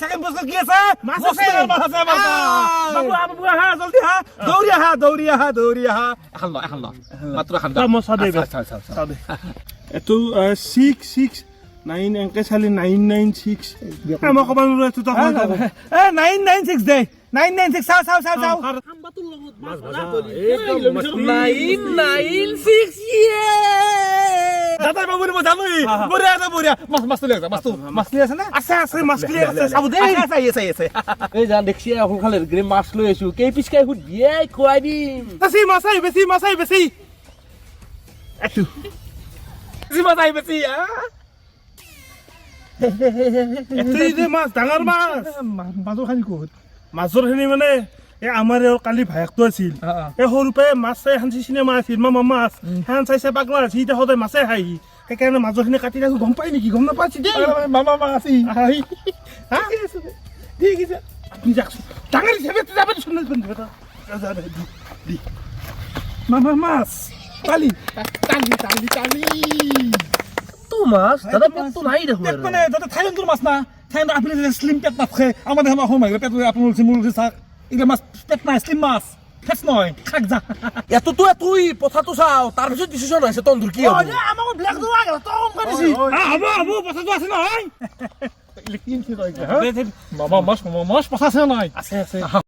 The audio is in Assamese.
সেকেন্ড প্রশ্ন কি আছে মাছ মস্ত আছে। মাছ আছে বাবু বাবু হা জলদি হা দৌড়ি হা এখন ল মাত্র এখন মই চাওঁ দেই চাওঁ দেই এইটো 6 9 এনেকৈ চালি 996 মই ক'ব নোৱাৰো এইটো তই এ 996 দে 996 চাও দাদা বাবু মই জানোই বঢ়িয়া মাছ লৈ মাছ লৈ আছে না আছে মাছ ক্লিয়াৰ আছে চাব দেই আছে এই জান দেখছি এখন খালে গ্ৰে মাছ লৈ আছো কেই পিস খাই হুদিয়ে খুৱাই দিম বেছি মাছ আহি বেছি একটু জিমা যাই বেশি এতেই যে মাছ ডাঙৰ মাছ মাজৰ খানি ক'ত মাছৰখিনি মানে এই আমাৰ এওঁ কালি ভায়েকটো আছিল এই সৰু পৰাই মাছ চাই সাঞ্চি চিনেমা আছিল মামা মাছ সেন চাইছে পাগলা আছে এতিয়া সদায় মাছে খাই সেইকাৰণে মাজৰখিনি কাটি ৰাখো গম পাই নেকি গম নাপাইছি দেই মামা মাছি ঠিক আছে আপনি যাকচোন ডাঙৰ হিচাপে যাবে মামা মাছ কালি তো মাছ দাদা পেটটো নাই দেখো পেট মানে যাতে থাইলেণ্ডৰ মাছ না থাইলেণ্ডৰ আপুনি স্লিম পেট নাথাকে আমাৰ দেশৰ অসম আহিলে পেট আপোনালোকে চাক এইগিলা মাছ পেট নাই স্লিম মাছ ফেচ নহয় খাক যা এততো তুই পথাটো চাও তাৰ পিছত ডিসিশন হৈছে তন্দুৰ কি হ'ব আমাক ব্লেক দোৱা গেল তো কম কৰিছি হ'ব পথাটো আছে নহয় মামা মাছ পচাছে নাই আছে